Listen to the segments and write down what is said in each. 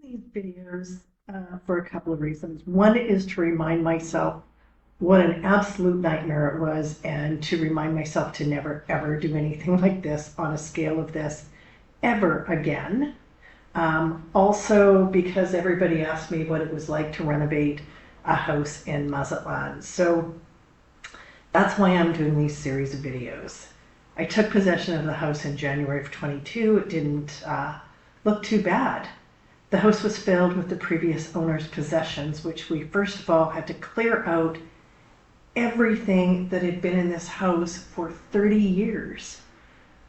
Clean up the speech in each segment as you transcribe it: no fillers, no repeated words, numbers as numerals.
These videos for a couple of reasons. One is to remind myself what an absolute nightmare it was, and to remind myself to never ever do anything like this on a scale of this ever again. Also because everybody asked me what it was like to renovate a house in Mazatlan. So that's why I'm doing these series of videos. I took possession of the house in January of 22. It didn't look too bad. The house was filled with the previous owner's possessions, which we first of all had to clear out everything that had been in this house for 30 years.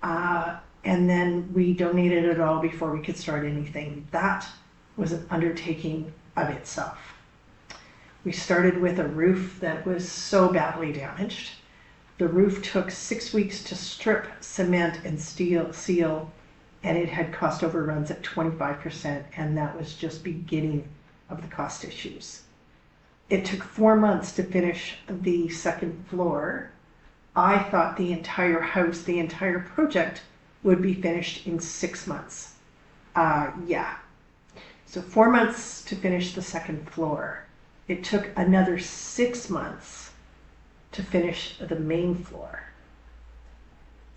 And then we donated it all before we could start anything. That was an undertaking of itself. We started with a roof that was so badly damaged. The roof took 6 weeks to strip, cement, and seal, and it had cost overruns at 25%, and that was just beginning of the cost issues. It took 4 months to finish the second floor. I thought the entire house, the entire project, would be finished in 6 months. So 4 months to finish the second floor. It took another 6 months to finish the main floor.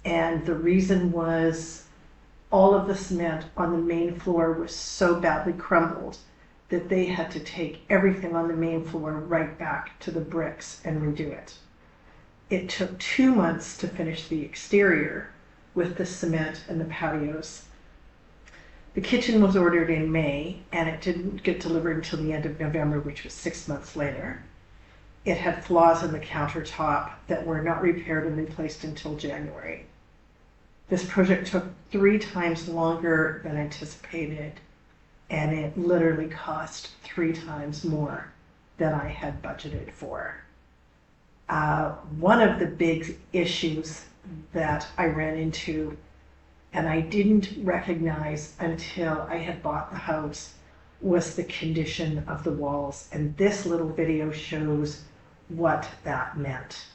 And the reason was all of the cement on the main floor was so badly crumbled that they had to take everything on the main floor right back to the bricks and redo it. It took 2 months to finish the exterior with the cement and the patios. The kitchen was ordered in May, and it didn't get delivered until the end of November, which was 6 months later. It had flaws in the countertop that were not repaired and replaced until January. This project took 3 times longer than anticipated, and it literally cost 3 times more than I had budgeted for. One of the big issues that I ran into, and I didn't recognize until I had bought the house, was the condition of the walls. And this little video shows what that meant.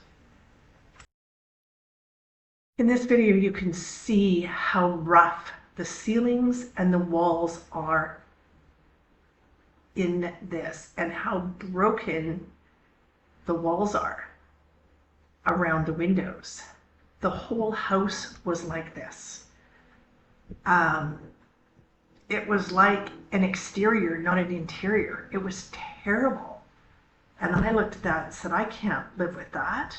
In this video, you can see how rough the ceilings and the walls are in this, and how broken the walls are around the windows. The whole house was like this. It was like an exterior, not an interior. It was terrible. And I looked at that and said, I can't live with that.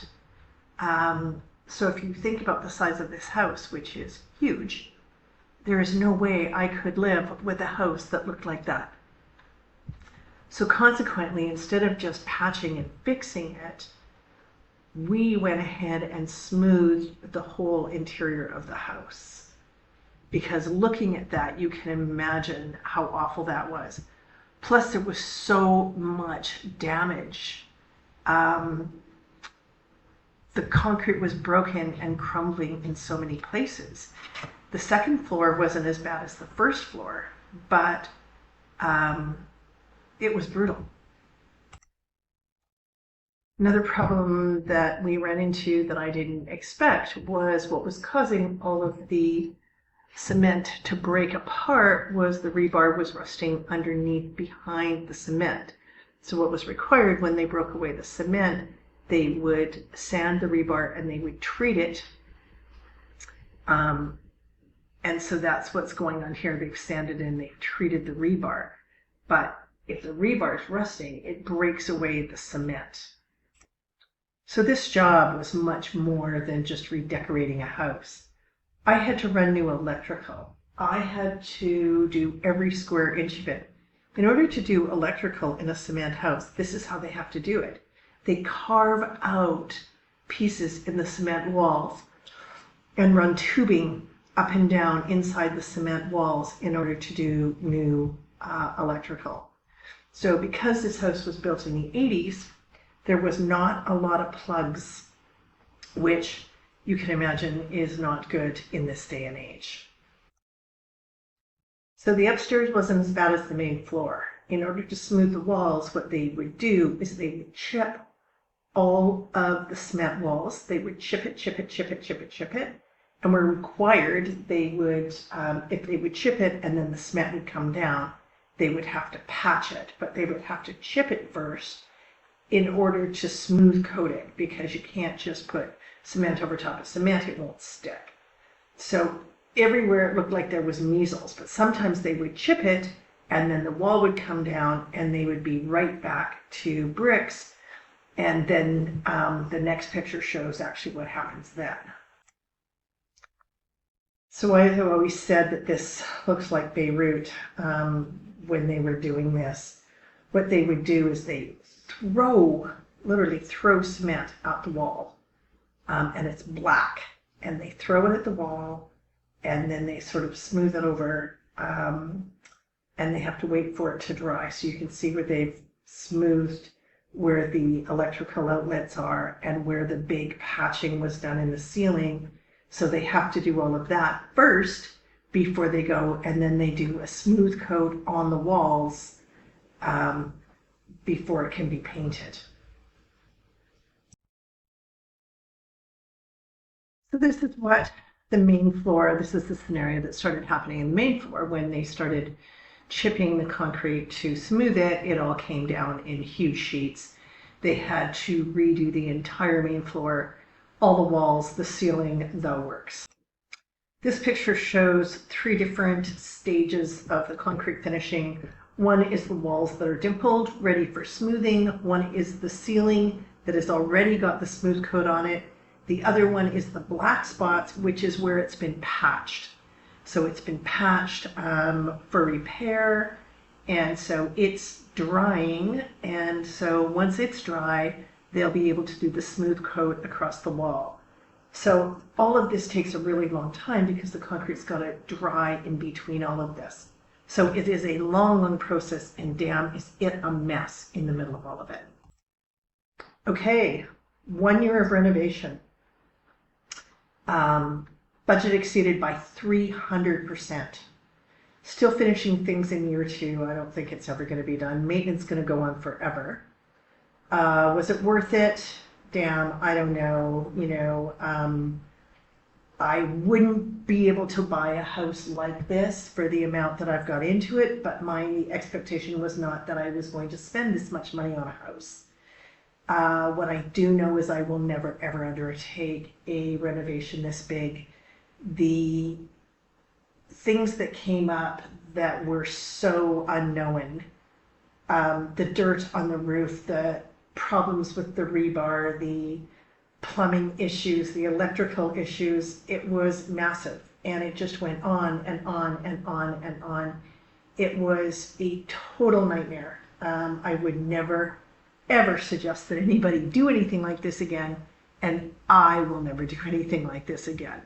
So if you think about the size of this house, which is huge, there is no way I could live with a house that looked like that. So consequently, instead of just patching and fixing it, we went ahead and smoothed the whole interior of the house. Because looking at that, you can imagine how awful that was. Plus, there was so much damage. The concrete was broken and crumbling in so many places. The second floor wasn't as bad as the first floor, but it was brutal. Another problem that we ran into that I didn't expect was what was causing all of the cement to break apart was the rebar was rusting underneath behind the cement. So what was required when they broke away the cement, they would sand the rebar and they would treat it. And so that's what's going on here. They've sanded and they've treated the rebar. But if the rebar is rusting, it breaks away the cement. So this job was much more than just redecorating a house. I had to run new electrical. I had to do every square inch of it. In order to do electrical in a cement house, this is how they have to do it. They carve out pieces in the cement walls and run tubing up and down inside the cement walls in order to do new electrical. So because this house was built in the 80s, there was not a lot of plugs, which you can imagine is not good in this day and age. So the upstairs wasn't as bad as the main floor. In order to smooth the walls, what they would do is they would chip all of the cement walls. They would chip it, and were required, they would, if they would chip it and then the cement would come down, they would have to patch it, but they would have to chip it first in order to smooth coat it, because you can't just put cement over top of cement, it won't stick. So everywhere it looked like there was measles, but sometimes they would chip it and then the wall would come down and they would be right back to bricks. And then the next picture shows actually what happens then. So I have always said that this looks like Beirut when they were doing this. What they would do is they literally throw cement out the wall, and it's black, and they throw it at the wall, and then they sort of smooth it over, and they have to wait for it to dry. So you can see where they've smoothed where the electrical outlets are and where the big patching was done in the ceiling. So they have to do all of that first before they go, and then they do a smooth coat on the walls before it can be painted. So this is what the main floor, this is the scenario that started happening in the main floor when they started chipping the concrete to smooth it. It all came down in huge sheets. They had to redo the entire main floor, all the walls, the ceiling, the works. This picture shows 3 different stages of the concrete finishing. One is the walls that are dimpled, ready for smoothing. One is the ceiling that has already got the smooth coat on it. The other one is the black spots, which is where it's been patched. So it's been patched for repair, and so it's drying, and so once it's dry, they'll be able to do the smooth coat across the wall. So all of this takes a really long time because the concrete's got to dry in between all of this. So it is a long, long process, and damn, is it a mess in the middle of all of it. Okay, 1 year of renovation. Budget exceeded by 300%. Still finishing things in year 2. I don't think it's ever going to be done. Maintenance going to go on forever. Was it worth it? Damn, I don't know. You know, I wouldn't be able to buy a house like this for the amount that I've got into it, but my expectation was not that I was going to spend this much money on a house. What I do know is I will never ever undertake a renovation this big. The things that came up that were so unknown, the dirt on the roof, the problems with the rebar, the plumbing issues, the electrical issues, it was massive, and it just went on and on and on and on. It was a total nightmare. I would never ever suggest that anybody do anything like this again, and I will never do anything like this again.